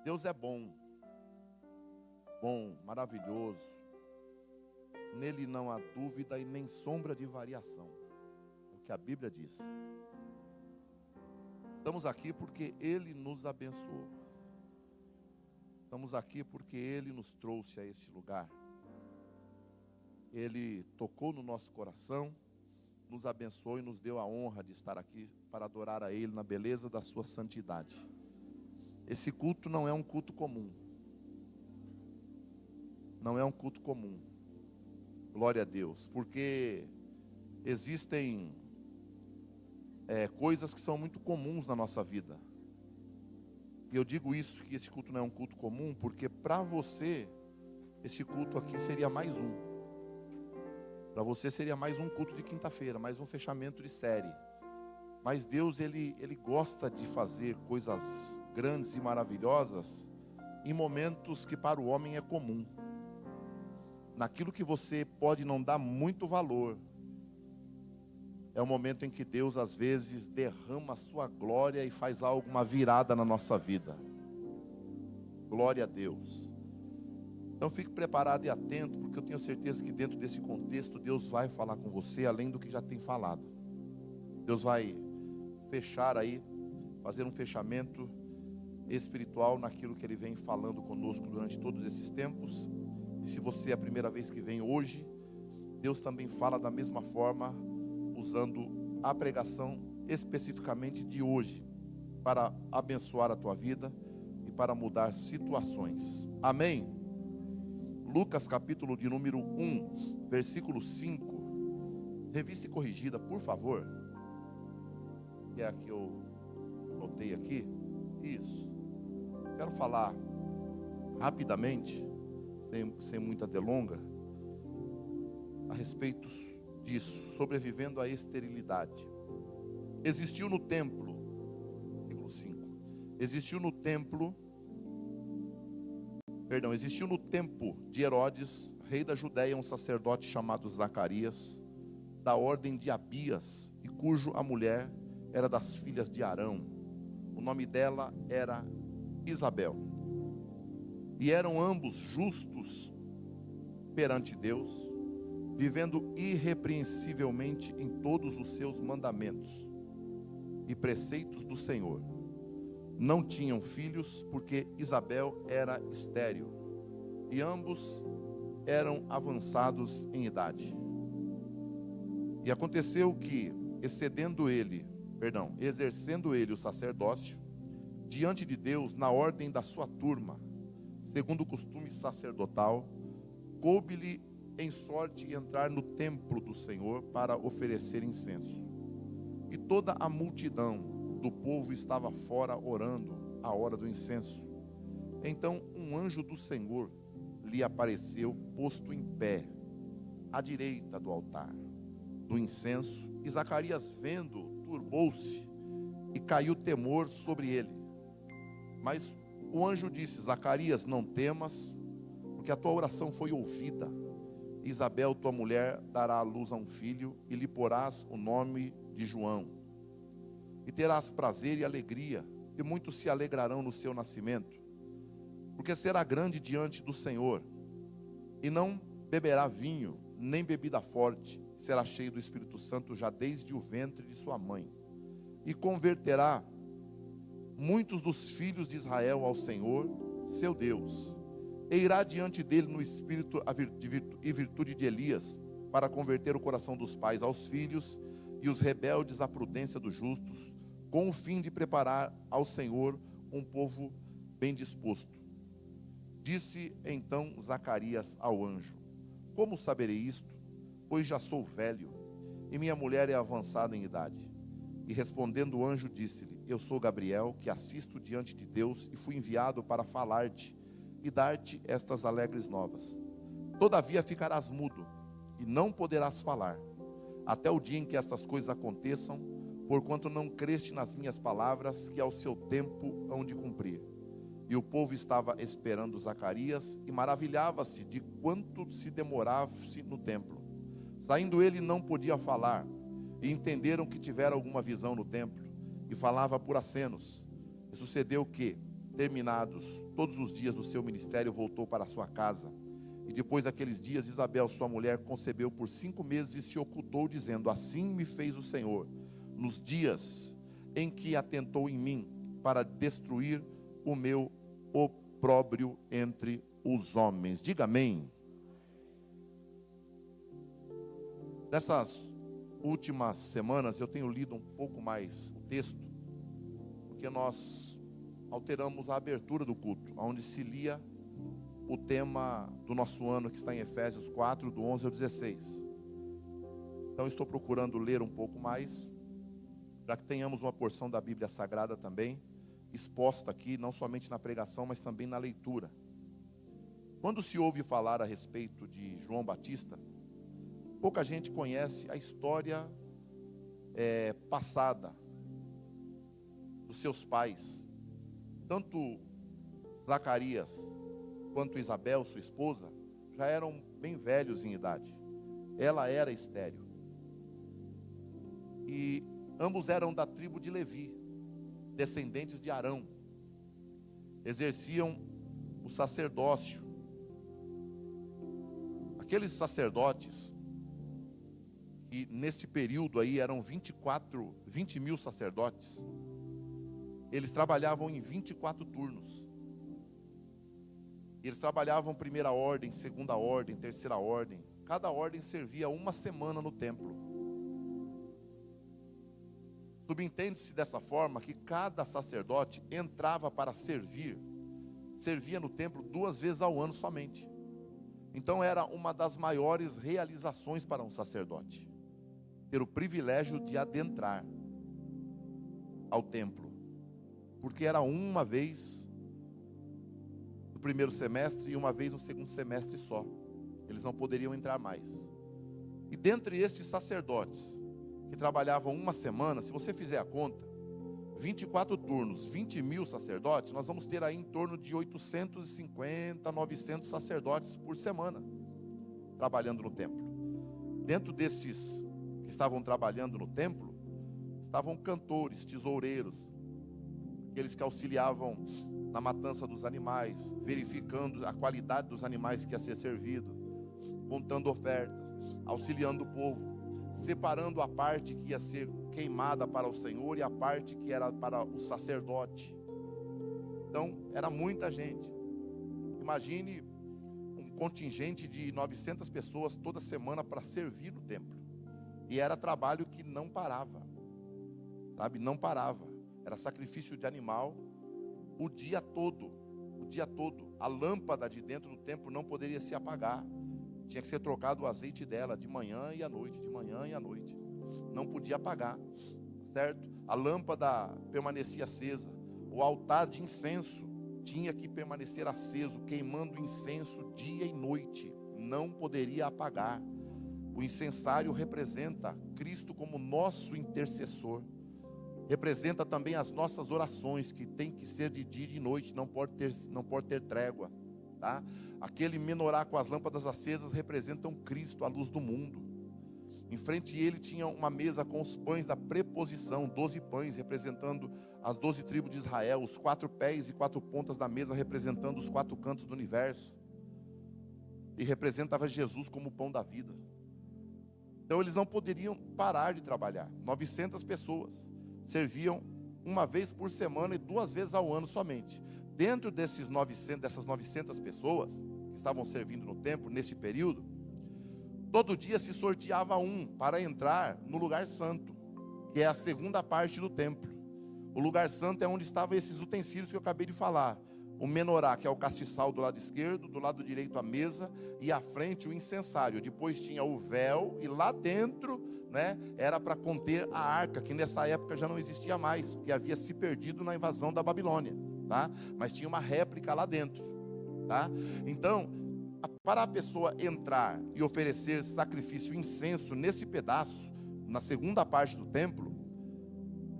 Deus é bom, maravilhoso. Nele não há dúvida e nem sombra de variação. É o que a Bíblia diz. Estamos aqui porque Ele nos abençoou. Estamos aqui porque Ele nos trouxe a esse lugar. Ele tocou no nosso coração, nos abençoou e nos deu a honra de estar aqui para adorar a Ele na beleza da sua santidade. Esse culto não é um culto comum. Não é um culto comum. Glória a Deus. Porque existem coisas que são muito comuns na nossa vida. E eu digo isso, que esse culto não é um culto comum, porque para você, esse culto aqui seria mais um. Para você seria mais um culto de quinta-feira, mais um fechamento de série. Mas Deus, Ele gosta de fazer coisas grandes e maravilhosas em momentos que para o homem é comum. Naquilo que você pode não dar muito valor. É o momento em que Deus às vezes derrama a sua glória e faz uma virada na nossa vida. Glória a Deus. Então fique preparado e atento, porque eu tenho certeza que dentro desse contexto Deus vai falar com você além do que já tem falado. Deus vai fechar aí, fazer um fechamento espiritual naquilo que Ele vem falando conosco durante todos esses tempos. E se você é a primeira vez que vem hoje, Deus também fala da mesma forma, usando a pregação especificamente de hoje, para abençoar a tua vida e para mudar situações. Amém? Lucas capítulo de número 1, versículo 5, revista e corrigida, por favor. Que é a que eu notei aqui. Isso. Quero falar rapidamente, sem muita delonga, a respeito disso, sobrevivendo à esterilidade. Existiu no templo, versículo 5, existiu no tempo de Herodes, rei da Judéia, um sacerdote chamado Zacarias, da ordem de Abias, e cujo a mulher era das filhas de Arão. O nome dela era Isabel. E eram ambos justos perante Deus, vivendo irrepreensivelmente em todos os seus mandamentos e preceitos do Senhor. Não tinham filhos, porque Isabel era estéril, e ambos eram avançados em idade. E aconteceu que, exercendo ele o sacerdócio, diante de Deus, na ordem da sua turma, segundo o costume sacerdotal, coube-lhe em sorte entrar no templo do Senhor para oferecer incenso. E toda a multidão do povo estava fora orando a hora do incenso. Então um anjo do Senhor lhe apareceu posto em pé, à direita do altar do incenso, e Zacarias, vendo, turbou-se e caiu temor sobre ele. Mas o anjo disse: Zacarias, não temas, porque a tua oração foi ouvida. Isabel, tua mulher, dará à luz a um filho, e lhe porás o nome de João. E terás prazer e alegria, e muitos se alegrarão no seu nascimento, porque será grande diante do Senhor, e não beberá vinho, nem bebida forte, será cheio do Espírito Santo já desde o ventre de sua mãe, e converterá muitos dos filhos de Israel ao Senhor, seu Deus, e irá diante dele no espírito e virtude de Elias, para converter o coração dos pais aos filhos, e os rebeldes à prudência dos justos, com o fim de preparar ao Senhor um povo bem disposto. Disse então Zacarias ao anjo: como saberei isto? Pois já sou velho, e minha mulher é avançada em idade. E respondendo o anjo, disse-lhe: eu sou Gabriel, que assisto diante de Deus, e fui enviado para falar-te e dar-te estas alegres novas. Todavia ficarás mudo, e não poderás falar, até o dia em que estas coisas aconteçam, porquanto não creste nas minhas palavras, que ao seu tempo hão de cumprir. E o povo estava esperando Zacarias, e maravilhava-se de quanto se demorasse no templo. Saindo ele, não podia falar, e entenderam que tivera alguma visão no templo, e falava por acenos. E sucedeu que, terminados todos os dias do seu ministério, voltou para sua casa. E depois daqueles dias, Isabel, sua mulher, concebeu por 5 meses e se ocultou, dizendo: assim me fez o Senhor, nos dias em que atentou em mim, para destruir o meu opróbrio entre os homens. Diga amém. Nessas últimas semanas eu tenho lido um pouco mais o texto, porque nós alteramos a abertura do culto, onde se lia o tema do nosso ano, que está em Efésios 4, do 11 ao 16. Então estou procurando ler um pouco mais, para que tenhamos uma porção da Bíblia Sagrada também exposta aqui, não somente na pregação, mas também na leitura. Quando se ouve falar a respeito de João Batista, pouca gente conhece a história passada dos seus pais. Tanto Zacarias quanto Isabel, sua esposa, já eram bem velhos em idade. Ela era estéril. E ambos eram da tribo de Levi, descendentes de Arão. Exerciam o sacerdócio. Aqueles sacerdotes, que nesse período aí eram 20 mil sacerdotes, eles trabalhavam em 24 turnos. Eles trabalhavam primeira ordem, segunda ordem, terceira ordem. Cada ordem servia uma semana no templo. Subentende-se dessa forma que cada sacerdote entrava para servia no templo 2 vezes ao ano somente. Então era uma das maiores realizações para um sacerdote, ter o privilégio de adentrar ao templo, porque era uma vez no primeiro semestre e uma vez no segundo semestre só. Eles não poderiam entrar mais. E dentre estes sacerdotes que trabalhavam uma semana, se você fizer a conta, 24 turnos, 20 mil sacerdotes, nós vamos ter aí em torno de 850, 900 sacerdotes por semana, trabalhando no templo. Dentro desses que estavam trabalhando no templo, estavam cantores, tesoureiros, aqueles que auxiliavam na matança dos animais, verificando a qualidade dos animais que ia ser servido, contando ofertas, auxiliando o povo, separando a parte que ia ser queimada para o Senhor e a parte que era para o sacerdote. Então, era muita gente. Imagine um contingente de 900 pessoas toda semana para servir no templo. E era trabalho que não parava, sabe? Não parava. Era sacrifício de animal o dia todo. O dia todo. A lâmpada de dentro do templo não poderia se apagar. Tinha que ser trocado o azeite dela de manhã e à noite, de manhã e à noite. Não podia apagar, certo? A lâmpada permanecia acesa. O altar de incenso tinha que permanecer aceso, queimando incenso dia e noite. Não poderia apagar. O incensário representa Cristo como nosso intercessor. Representa também as nossas orações, que tem que ser de dia e de noite, não pode ter trégua. Tá? Aquele menorá com as lâmpadas acesas representam Cristo, a luz do mundo. Em frente a ele tinha uma mesa com os pães da preposição, 12 pães representando as 12 tribos de Israel, os 4 pés e 4 pontas da mesa representando os 4 cantos do universo. E representava Jesus como o pão da vida. Então eles não poderiam parar de trabalhar. 900 pessoas serviam uma vez por semana e 2 vezes ao ano somente. Dentro dessas 900 pessoas que estavam servindo no templo nesse período, todo dia se sorteava um para entrar no lugar santo, que é a segunda parte do templo. O lugar santo é onde estavam esses utensílios que eu acabei de falar. O menorá, que é o castiçal do lado esquerdo, do lado direito a mesa e à frente o incensário. Depois tinha o véu e lá dentro, era para conter a arca, que nessa época já não existia mais, porque havia se perdido na invasão da Babilônia. Tá? Mas tinha uma réplica lá dentro, tá? Então, para a pessoa entrar e oferecer sacrifício e incenso nesse pedaço, na segunda parte do templo,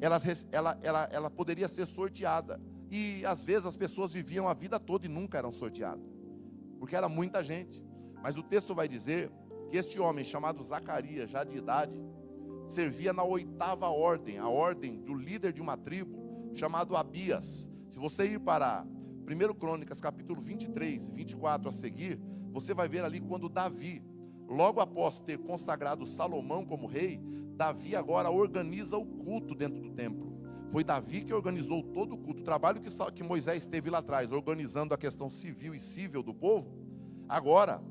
ela poderia ser sorteada. E às vezes as pessoas viviam a vida toda e nunca eram sorteadas, porque era muita gente. Mas o texto vai dizer que este homem chamado Zacarias, já de idade, servia na 8ª ordem, a ordem do líder de uma tribo chamado Abias. Se você ir para 1 Crônicas, capítulo 23, 24 a seguir, você vai ver ali quando Davi, logo após ter consagrado Salomão como rei, Davi agora organiza o culto dentro do templo. Foi Davi que organizou todo o culto. O trabalho que Moisés teve lá atrás, organizando a questão civil e cível do povo. Agora,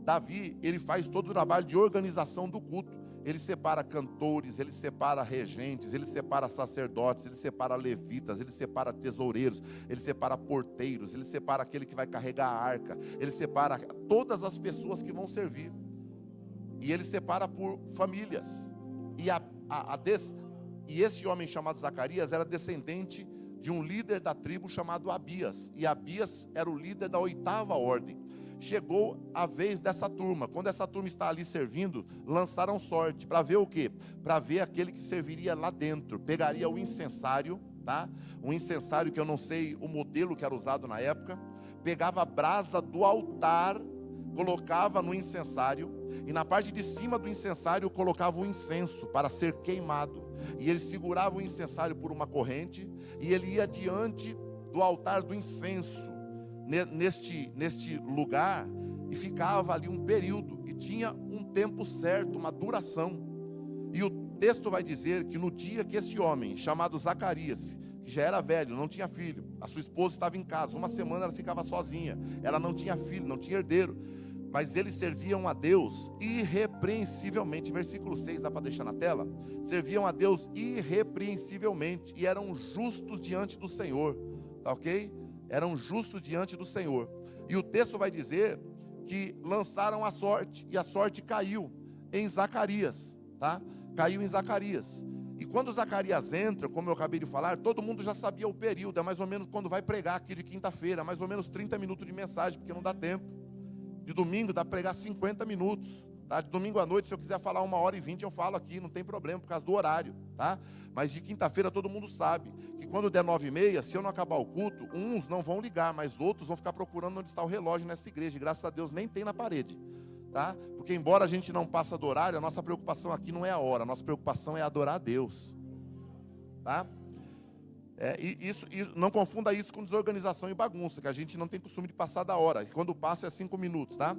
Davi, ele faz todo o trabalho de organização do culto. Ele separa cantores, ele separa regentes, ele separa sacerdotes, ele separa levitas, ele separa tesoureiros, ele separa porteiros, ele separa aquele que vai carregar a arca, ele separa todas as pessoas que vão servir. E ele separa por famílias. E esse homem chamado Zacarias era descendente de um líder da tribo chamado Abias. E Abias era o líder da 8ª ordem. Chegou a vez dessa turma. Quando essa turma está ali servindo, lançaram sorte. Para ver o quê? Para ver aquele que serviria lá dentro. Pegaria o incensário, tá? Um incensário que eu não sei o modelo que era usado na época. Pegava a brasa do altar, colocava no incensário. E na parte de cima do incensário colocava o incenso para ser queimado. E ele segurava o incensário por uma corrente. E ele ia diante do altar do incenso, neste lugar, e ficava ali um período, e tinha um tempo certo, uma duração. E o texto vai dizer que no dia que esse homem, chamado Zacarias, que já era velho, não tinha filho, a sua esposa estava em casa, uma semana ela ficava sozinha, ela não tinha filho, não tinha herdeiro, mas eles serviam a Deus irrepreensivelmente. Versículo 6, dá para deixar na tela? Serviam a Deus irrepreensivelmente, e eram justos diante do Senhor, tá ok? Eram justos diante do Senhor. E o texto vai dizer que lançaram a sorte, e a sorte caiu em Zacarias, tá? Caiu em Zacarias. E quando Zacarias entra, como eu acabei de falar, todo mundo já sabia o período. É mais ou menos quando vai pregar aqui de quinta-feira, mais ou menos 30 minutos de mensagem, porque não dá tempo. De domingo dá para pregar 50 minutos. Tá? De domingo à noite, se eu quiser falar 1h20, eu falo aqui, não tem problema, por causa do horário, tá? Mas de quinta-feira todo mundo sabe que quando der 9h30, se eu não acabar o culto, uns não vão ligar, mas outros vão ficar procurando onde está o relógio nessa igreja. E graças a Deus nem tem na parede, tá? Porque embora a gente não passe do horário, a nossa preocupação aqui não é a hora, a nossa preocupação é adorar a Deus, tá? Isso, não confunda isso com desorganização e bagunça, que a gente não tem costume de passar da hora. Quando passa é 5 minutos, tá?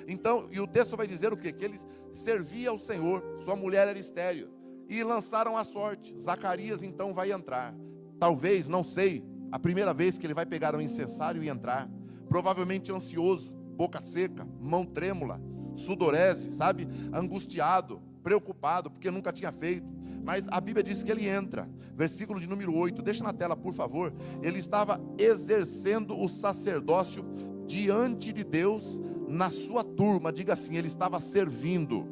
Então, e o texto vai dizer o quê? Que eles serviam ao Senhor, sua mulher era estéril, e lançaram a sorte. Zacarias então vai entrar. Talvez, não sei, a primeira vez que ele vai pegar o incensário e entrar. Provavelmente ansioso, boca seca, mão trêmula, sudorese, sabe? Angustiado, preocupado, porque nunca tinha feito. Mas a Bíblia diz que ele entra. Versículo de número 8, deixa na tela por favor. Ele estava exercendo o sacerdócio diante de Deus na sua turma. Diga assim, ele estava servindo.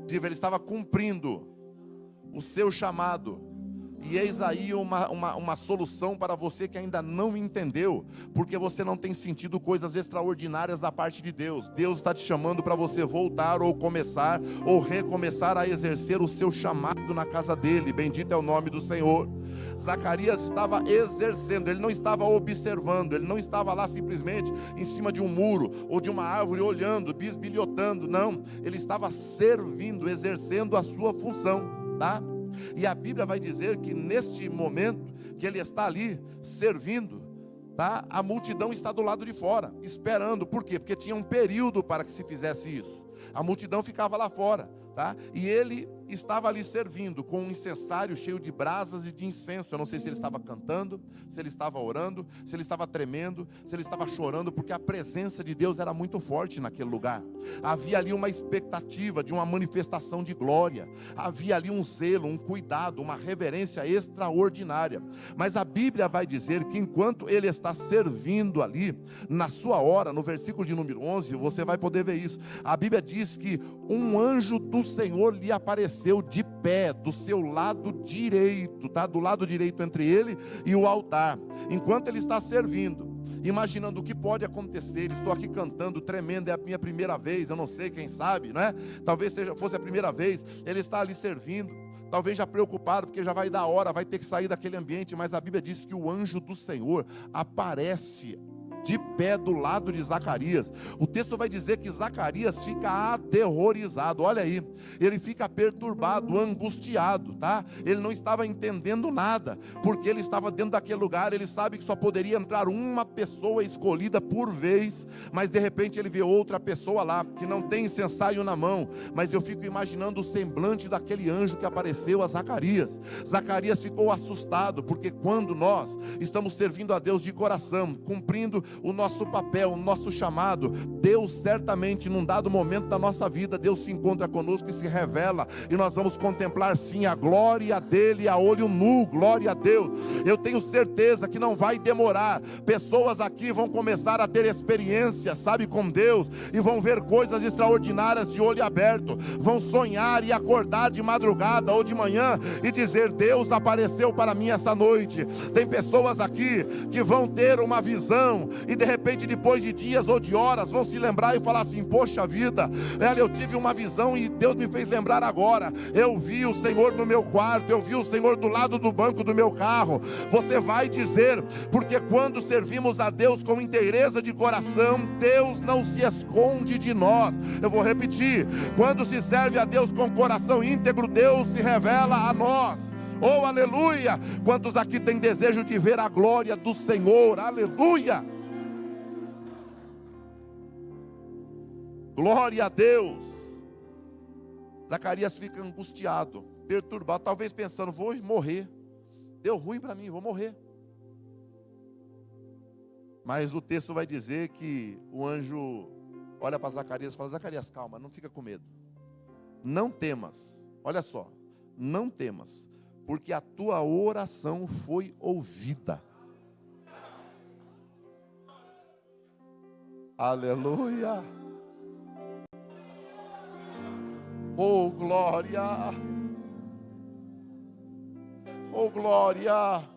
Diga, ele estava cumprindo o seu chamado. E eis aí uma solução para você que ainda não entendeu, porque você não tem sentido coisas extraordinárias da parte de Deus. Deus está te chamando para você voltar ou começar ou recomeçar a exercer o seu chamado na casa dele. Bendito é o nome do Senhor. Zacarias estava exercendo, ele não estava observando, ele não estava lá simplesmente em cima de um muro ou de uma árvore olhando, bisbilhotando, não, ele estava servindo, exercendo a sua função, tá? E a Bíblia vai dizer que neste momento que ele está ali servindo, tá? A multidão está do lado de fora, esperando. Por quê? Porque tinha um período para que se fizesse isso. A multidão ficava lá fora, tá? E ele estava ali servindo com um incensário cheio de brasas e de incenso. Eu não sei se ele estava cantando, se ele estava orando, se ele estava tremendo, se ele estava chorando, porque a presença de Deus era muito forte naquele lugar. Havia ali uma expectativa de uma manifestação de glória. Havia ali um zelo, um cuidado, uma reverência extraordinária. Mas a Bíblia vai dizer que enquanto ele está servindo ali, na sua hora, no versículo de número 11, você vai poder ver isso. A Bíblia diz que um anjo do Senhor lhe apareceu de pé, do seu lado direito, tá? Do lado direito entre ele e o altar, enquanto ele está servindo, imaginando o que pode acontecer. Estou aqui cantando, tremendo, é a minha primeira vez, eu não sei, quem sabe, não é? Talvez fosse a primeira vez, ele está ali servindo, talvez já preocupado, porque já vai dar hora, vai ter que sair daquele ambiente, mas a Bíblia diz que o anjo do Senhor aparece de pé do lado de Zacarias. O texto vai dizer que Zacarias fica aterrorizado. Olha aí, ele fica perturbado, angustiado, tá? Ele não estava entendendo nada, porque ele estava dentro daquele lugar. Ele sabe que só poderia entrar uma pessoa escolhida por vez, mas de repente ele vê outra pessoa lá, que não tem incensário na mão. Mas eu fico imaginando o semblante daquele anjo que apareceu a Zacarias. Zacarias ficou assustado, porque quando nós estamos servindo a Deus de coração, cumprindo o nosso papel, o nosso chamado, Deus certamente num dado momento da nossa vida, Deus se encontra conosco e se revela, e nós vamos contemplar sim a glória dele a olho nu. Glória a Deus. Eu tenho certeza que não vai demorar. Pessoas aqui vão começar a ter experiência, sabe, com Deus, e vão ver coisas extraordinárias de olho aberto, vão sonhar e acordar de madrugada ou de manhã e dizer: Deus apareceu para mim essa noite. Tem pessoas aqui que vão ter uma visão e de repente, depois de dias ou de horas, vão se lembrar e falar assim: poxa vida, eu tive uma visão e Deus me fez lembrar agora. Eu vi o Senhor no meu quarto, eu vi o Senhor do lado do banco do meu carro. Você vai dizer, porque quando servimos a Deus com inteireza de coração, Deus não se esconde de nós. Eu vou repetir: quando se serve a Deus com coração íntegro, Deus se revela a nós. Oh, aleluia! Quantos aqui têm desejo de ver a glória do Senhor? Aleluia! Glória a Deus. Zacarias fica angustiado, perturbado, talvez pensando: vou morrer, deu ruim para mim, vou morrer. Mas o texto vai dizer que o anjo olha para Zacarias e fala: Zacarias, calma, não fica com medo, não temas, olha só, não temas, porque a tua oração foi ouvida. Aleluia. Oh, glória! Oh, glória!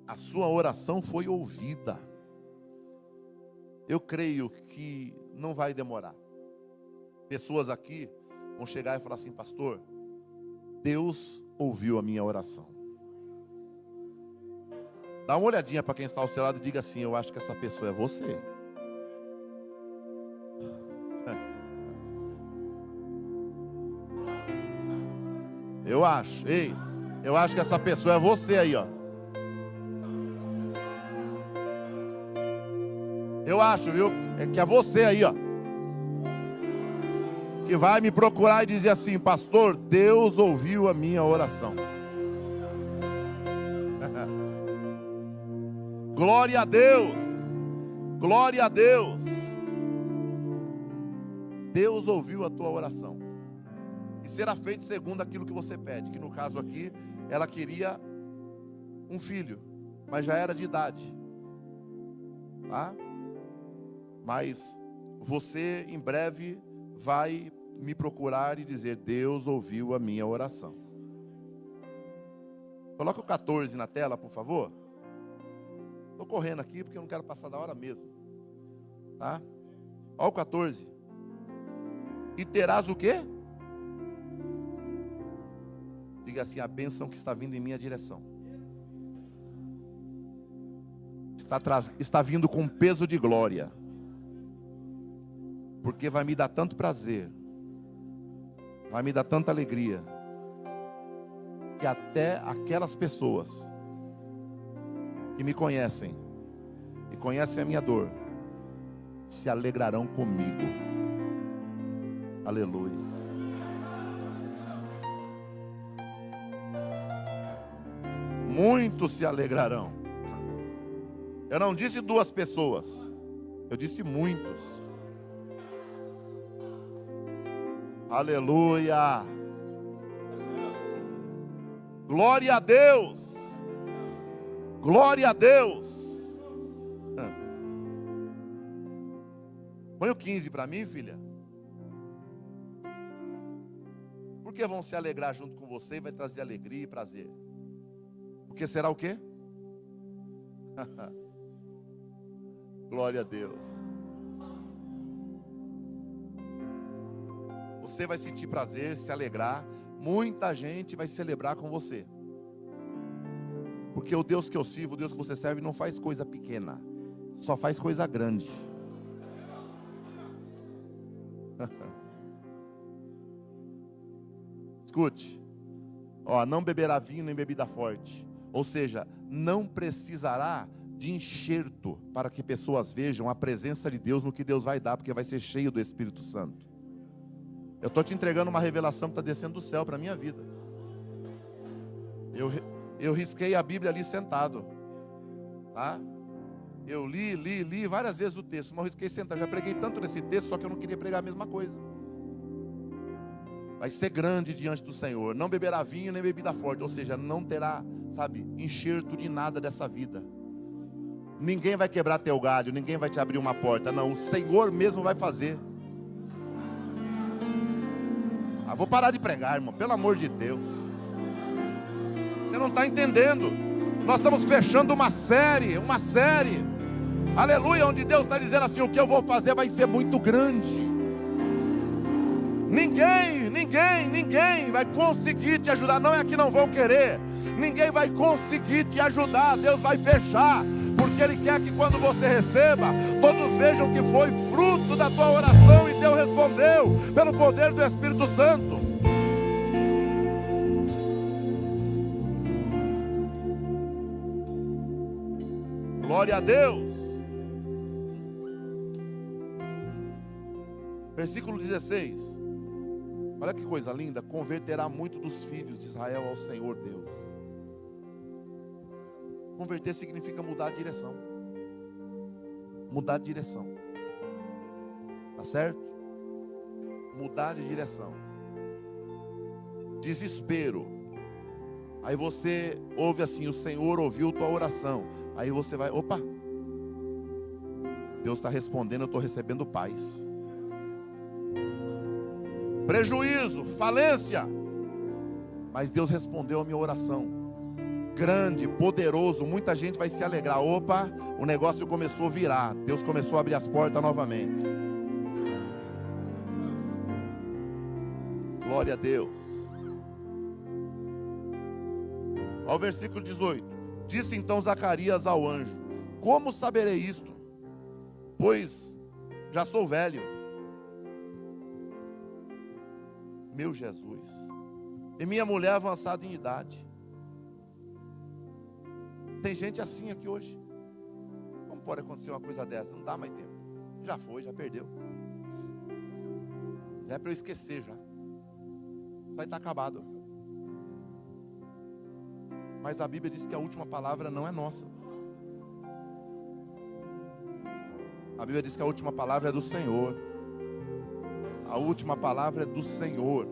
A sua oração foi ouvida. Eu creio que não vai demorar. Pessoas aqui vão chegar e falar assim: pastor, Deus ouviu a minha oração. Dá uma olhadinha para quem está ao seu lado e diga assim: eu acho que essa pessoa é você. Eu acho, ei, eu acho que essa pessoa é você aí, ó. Eu acho, viu, que é você aí, ó, que vai me procurar e dizer assim: pastor, Deus ouviu a minha oração. Glória a Deus, glória a Deus. Deus ouviu a tua oração, e será feito segundo aquilo que você pede. Que no caso aqui, ela queria um filho, mas já era de idade, tá? Mas você em breve vai me procurar e dizer: Deus ouviu a minha oração. Coloca o 14 na tela, por favor. Estou correndo aqui porque eu não quero passar da hora mesmo, tá? Olha o 14. E terás o quê? Diga assim: a bênção que está vindo em minha direção está vindo com peso de glória, porque vai me dar tanto prazer, vai me dar tanta alegria, que até aquelas pessoas que me conhecem e conhecem a minha dor se alegrarão comigo. Aleluia. Muitos se alegrarão. Eu não disse 2 pessoas, eu disse muitos. Aleluia. Glória a Deus. Glória a Deus. Põe o 15 para mim, filha. Porque vão se alegrar junto com você e vai trazer alegria e prazer. Porque será o quê? Glória a Deus. Você vai sentir prazer, se alegrar. Muita gente vai celebrar com você. Porque o Deus que eu sirvo, o Deus que você serve, não faz coisa pequena, só faz coisa grande. Escute, não beberá vinho nem bebida forte, ou seja, não precisará de enxerto para que pessoas vejam a presença de Deus no que Deus vai dar, porque vai ser cheio do Espírito Santo. Eu estou te entregando uma revelação que está descendo do céu para a minha vida. Eu risquei a Bíblia ali sentado, tá? Eu li várias vezes o texto, mas eu risquei sentado. Já preguei tanto nesse texto, só que eu não queria pregar a mesma coisa. Vai ser grande diante do Senhor. Não beberá vinho nem bebida forte, ou seja, não terá, enxerto de nada dessa vida. Ninguém vai quebrar teu galho, ninguém vai te abrir uma porta, não, o Senhor mesmo vai fazer. Vou parar de pregar, irmão, pelo amor de Deus. Você não está entendendo. Nós estamos fechando uma série, aleluia, onde Deus está dizendo assim: o que eu vou fazer vai ser muito grande. Ninguém vai conseguir te ajudar. Não é que não vão querer, ninguém vai conseguir te ajudar. Deus vai fechar, porque Ele quer que quando você receba, todos vejam que foi fruto da tua oração e Deus respondeu pelo poder do Espírito Santo. Glória a Deus. Versículo 16. Olha que coisa linda. Converterá muito dos filhos de Israel ao Senhor Deus. Converter significa mudar de direção. Mudar de direção. Tá certo? Mudar de direção. Desespero. Aí você ouve assim: o Senhor ouviu tua oração. Aí você vai, opa, Deus está respondendo, eu estou recebendo paz. Prejuízo, falência, mas Deus respondeu a minha oração. Grande, poderoso, muita gente vai se alegrar. Opa, o negócio começou a virar, Deus começou a abrir as portas novamente. Glória a Deus. Ao versículo 18. Disse então Zacarias ao anjo: como saberei isto? Pois já sou velho. Meu Jesus. E minha mulher avançada em idade. Tem gente assim aqui hoje. Como pode acontecer uma coisa dessa? Não dá mais tempo. Já foi, já perdeu. Já é para eu esquecer já. Vai estar acabado. Mas a Bíblia diz que a última palavra não é nossa. A Bíblia diz que a última palavra é do Senhor. A última palavra é do Senhor.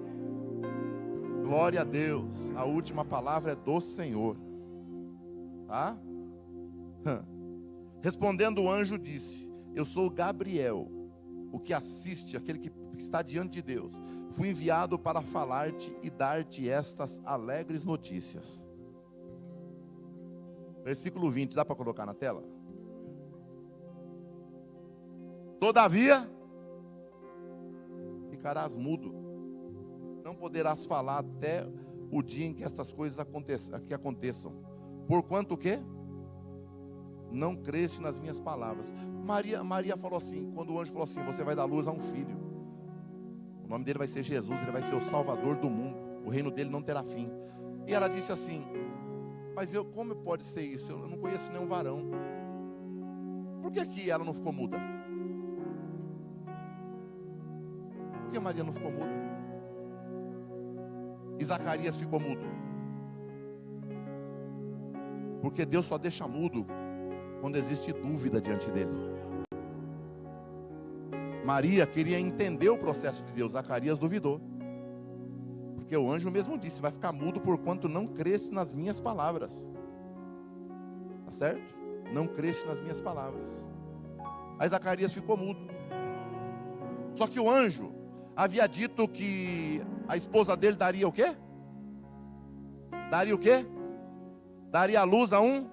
Glória a Deus. A última palavra é do Senhor. Tá? Respondendo o anjo disse: eu sou Gabriel, o que assiste, aquele que está diante de Deus. Fui enviado para falar-te e dar-te estas alegres notícias. Versículo 20, dá para colocar na tela? Todavia, ficarás mudo, não poderás falar até o dia em que essas coisas aconteçam. Porquanto o quê? Não creste nas minhas palavras. Maria falou assim, quando o anjo falou assim: você vai dar luz a um filho. O nome dele vai ser Jesus, ele vai ser o Salvador do mundo. O reino dele não terá fim. E ela disse assim: mas como pode ser isso? Eu não conheço nenhum varão. Por que ela não ficou muda? Por que Maria não ficou muda? E Zacarias ficou mudo? Porque Deus só deixa mudo quando existe dúvida diante dele. Maria queria entender o processo de Deus, Zacarias duvidou. Porque o anjo mesmo disse: vai ficar mudo porquanto não creste nas minhas palavras. Tá certo? Não creste nas minhas palavras. Aí Zacarias ficou mudo. Só que o anjo havia dito que a esposa dele daria o quê? Daria o quê? Daria a luz a um?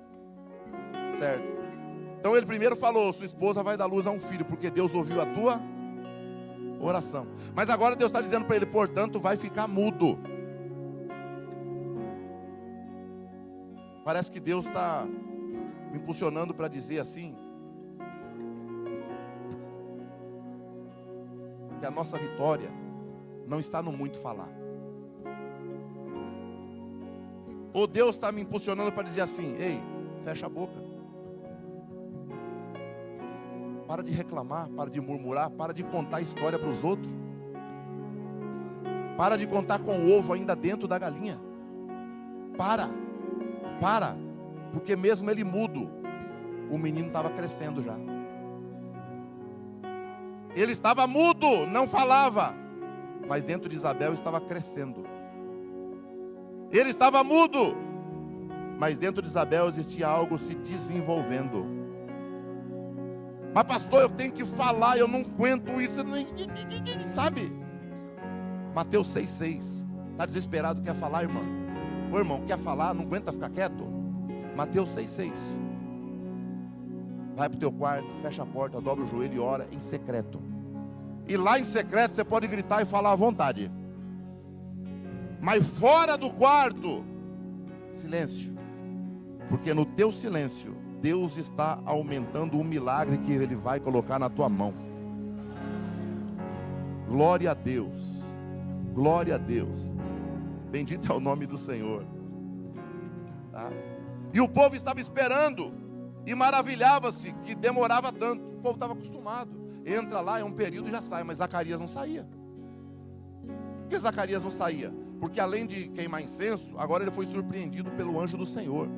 Certo. Então ele primeiro falou: sua esposa vai dar luz a um filho, porque Deus ouviu a tua oração. Mas agora Deus está dizendo para ele: portanto vai ficar mudo. Parece que Deus está me impulsionando para dizer assim, que a nossa vitória não está no muito falar. Ou Deus está me impulsionando para dizer assim, ei, fecha a boca. Para de reclamar, para de murmurar, para de contar história para os outros. Para de contar com o ovo ainda dentro da galinha. Para, porque mesmo ele mudo, o menino estava crescendo já. Ele estava mudo, não falava, mas dentro de Isabel estava crescendo. Ele estava mudo, mas dentro de Isabel existia algo se desenvolvendo. Mas pastor, eu tenho que falar, eu não aguento isso, sabe? Mateus 6,6. Está desesperado, quer falar, irmão? Ô irmão, quer falar, não aguenta ficar quieto? Mateus 6,6. Vai para o teu quarto, fecha a porta, dobra o joelho e ora em secreto. E lá em secreto você pode gritar e falar à vontade. Mas fora do quarto, silêncio. Porque no teu silêncio, Deus está aumentando o milagre que Ele vai colocar na tua mão. Glória a Deus. Glória a Deus. Bendito é o nome do Senhor. Tá? E o povo estava esperando. E maravilhava-se que demorava tanto. O povo estava acostumado. Entra lá, é um período e já sai. Mas Zacarias não saía. Por que Zacarias não saía? Porque além de queimar incenso, agora ele foi surpreendido pelo anjo do Senhor.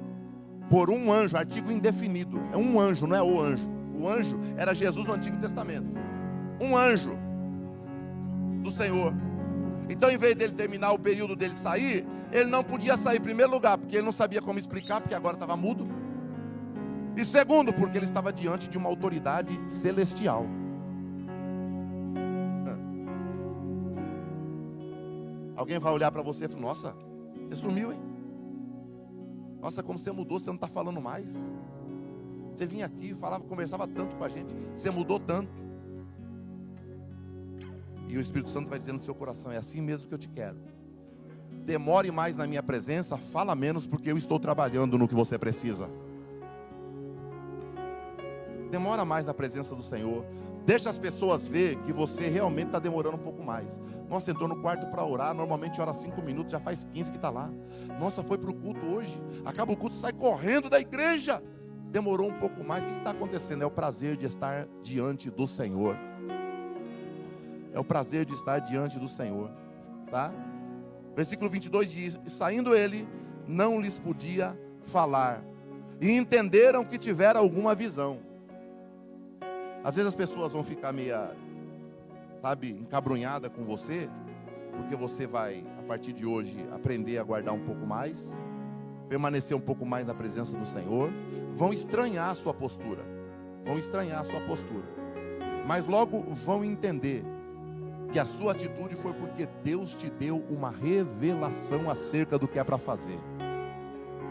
Por um anjo, artigo indefinido. É um anjo, não é o anjo. O anjo era Jesus no Antigo Testamento. Um anjo do Senhor. Então, em vez dele terminar o período dele sair, ele não podia sair em primeiro lugar, porque ele não sabia como explicar, porque agora estava mudo. E segundo, porque ele estava diante de uma autoridade celestial. Alguém vai olhar para você e falar, nossa, você sumiu, hein? Nossa, como você mudou, você não está falando mais. Você vinha aqui, falava, conversava tanto com a gente, você mudou tanto. E o Espírito Santo vai dizer no seu coração, é assim mesmo que eu te quero. Demore mais na minha presença, fala menos, porque eu estou trabalhando no que você precisa. Demora mais na presença do Senhor. Deixa as pessoas ver que você realmente está demorando um pouco mais. Nossa, entrou no quarto para orar, normalmente ora 5 minutos, já faz 15 que está lá. Nossa, foi para o culto hoje, acaba o culto, sai correndo da igreja. Demorou um pouco mais, o que está acontecendo? É o prazer de estar diante do Senhor. É o prazer de estar diante do Senhor, tá? Versículo 22 diz, e saindo ele, não lhes podia falar, e entenderam que tivera alguma visão. Às vezes as pessoas vão ficar meia, sabe, encabrunhada com você, porque você vai, a partir de hoje, aprender a guardar um pouco mais, permanecer um pouco mais na presença do Senhor, vão estranhar a sua postura, mas logo vão entender que a sua atitude foi porque Deus te deu uma revelação acerca do que é para fazer.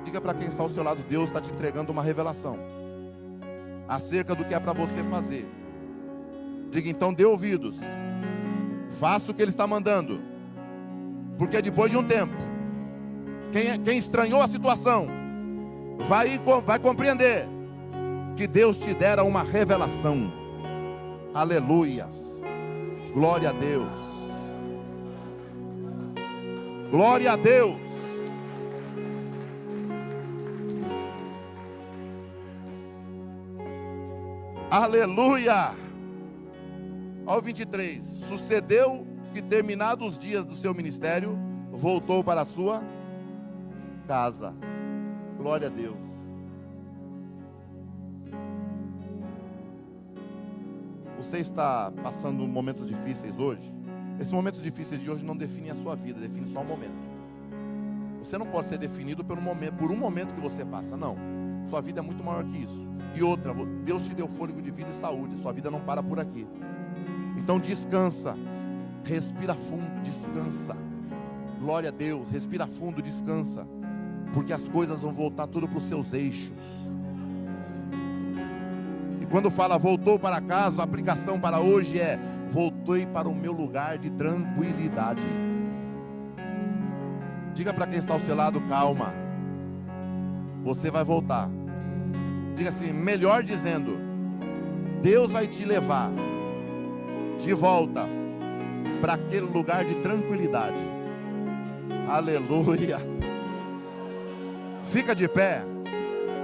Diga para quem está ao seu lado, Deus está te entregando uma revelação acerca do que é para você fazer. Diga então, dê ouvidos, faça o que Ele está mandando, porque depois de um tempo, quem estranhou a situação, vai compreender que Deus te dera uma revelação. Aleluias. Glória a Deus. Glória a Deus. Aleluia. Ao 23. Sucedeu que, terminados os dias do seu ministério, voltou para a sua casa. Glória a Deus. Você está passando momentos difíceis hoje? Esses momentos difíceis de hoje não definem a sua vida, definem só um momento. Você não pode ser definido por um momento que você passa, não. Sua vida é muito maior que isso. E outra, Deus te deu fôlego de vida e saúde, sua vida não para por aqui. Então descansa, respira fundo, descansa. Glória a Deus, respira fundo, descansa. Porque as coisas vão voltar tudo para os seus eixos. Quando fala voltou para casa, a aplicação para hoje é: voltei para o meu lugar de tranquilidade. Diga para quem está ao seu lado, calma. você vai voltar. Diga assim, melhor dizendo, Deus vai te levar de volta para aquele lugar de tranquilidade. Aleluia. Fica de pé.